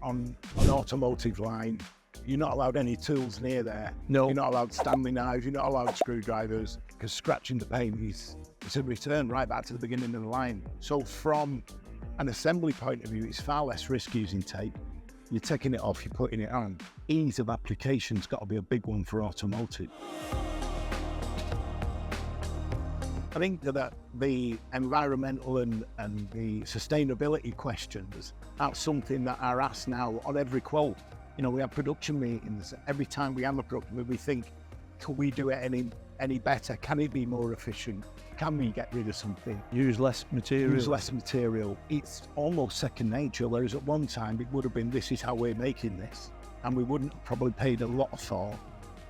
On an automotive line, you're not allowed any tools near there. No. You're not allowed Stanley knives, you're not allowed screwdrivers, because scratching the paint is a return right back to the beginning of the line. So from an assembly point of view, it's far less risk using tape. You're taking it off, you're putting it on. Ease of application's got to be a big one for automotive. I think that the environmental and the sustainability questions are something that are asked now on every quote. You know, we have production meetings. Every time we have a production, we think, can we do it any better? Can it be more efficient? Can we get rid of something? Use less material. Use less material. It's almost second nature, whereas at one time it would have been, this is how we're making this. And we wouldn't have probably paid a lot of thought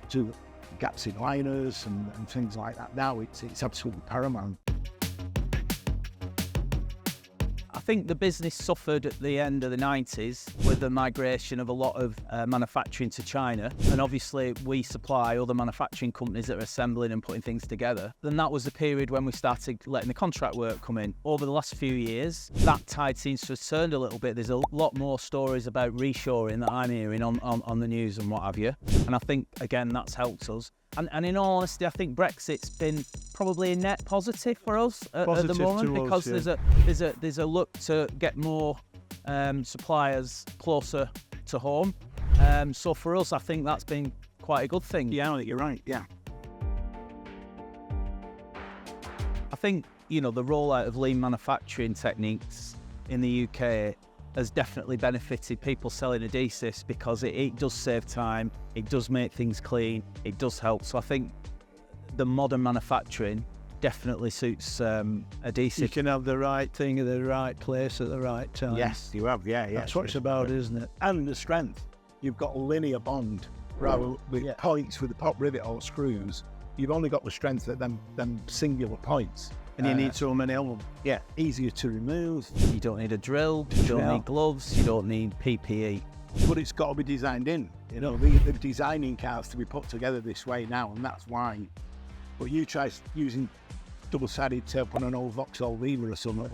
to gaps in liners and things like that. Now it's absolutely paramount. I think the business suffered at the end of the 90s with the migration of a lot of manufacturing to China, and obviously we supply other manufacturing companies that are assembling and putting things together. Then that was the period when we started letting the contract work come in. Over the last few years, that tide seems to have turned a little bit. There's a lot more stories about reshoring that I'm hearing on the news and what have you, and I think again that's helped us. And in all honesty, I think Brexit's been probably a net positive for us at the moment, because there's a look to get more suppliers closer to home. So for us, I think that's been quite a good thing. Yeah, I think you're right. Yeah. I think, you know, the rollout of lean manufacturing techniques in the UK has definitely benefited people selling adhesives, because it does save time, it does make things clean, it does help. So I think the modern manufacturing definitely suits adhesive. You can have the right thing at the right place at the right time. Yes, you have. Yeah. That's what it's about, isn't it? And the strength. You've got a linear bond rather with points with the pop rivet or screws. You've only got the strength at them singular points. And you need so many of them. Yeah, easier to remove. You don't need a drill, you don't need gloves, you don't need PPE. But it's got to be designed in. You know, they're designing cars to be put together this way now, and that's why. But you try using double-sided tape on an old Vauxhall lever or something,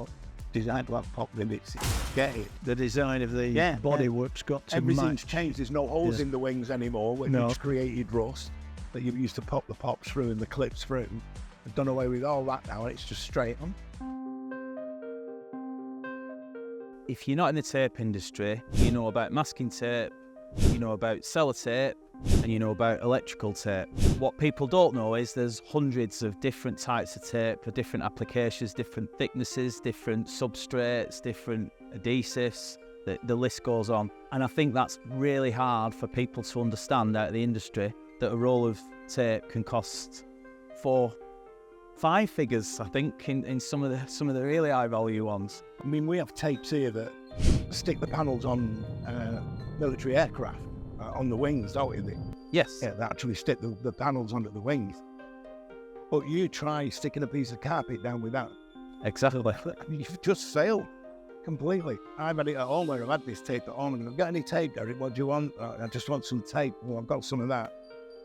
designed to have pop rivets, get it. The design of the bodywork's got to Everything's match. changed. There's no holes in the wings anymore, which created rust that you used to pop the pops through and the clips through. They've done away with all that now, and it's just straight on. If you're not in the tape industry, you know about masking tape, you know about sellotape, and you know about electrical tape. What people don't know is there's hundreds of different types of tape for different applications, different thicknesses, different substrates, different adhesives. The list goes on. And I think that's really hard for people to understand out of the industry, that a roll of tape can cost 4-5 figures, I think, in some of the really high value ones. I mean, we have tapes here that stick the panels on military aircraft on the wings, don't we? Yes. Yeah, they actually stick the panels onto the wings. But you try sticking a piece of carpet down with that. Exactly. You've just failed completely. I've had it at home where I've had this tape at home, and I've got any tape, Derek? What do you want? I just want some tape. Well, I've got some of that.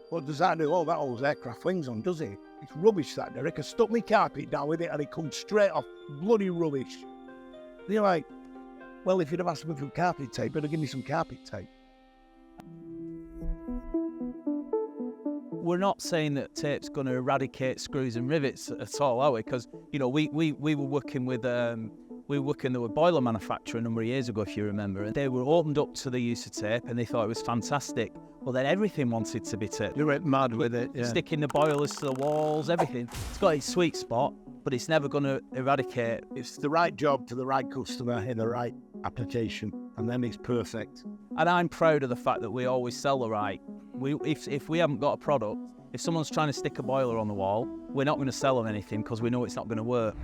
What does that do? Oh, that holds aircraft wings on, does it? It's rubbish, that, Derek. I stuck my carpet down with it and it comes straight off. Bloody rubbish. And you're like, well, if you'd have asked me for carpet tape, you'd have given me some carpet tape. We're not saying that tape's going to eradicate screws and rivets at all, are we? Because, you know, we were working with a boiler manufacturer a number of years ago, if you remember, and they were opened up to the use of tape and they thought it was fantastic. Well, then everything wanted to be taped. You went mad with it, yeah. Sticking the boilers to the walls, everything. It's got its sweet spot, but it's never going to eradicate. It's the right job to the right customer in the right application, and then it's perfect. And I'm proud of the fact that we always sell the right. If we haven't got a product, if someone's trying to stick a boiler on the wall, we're not going to sell them anything because we know it's not going to work.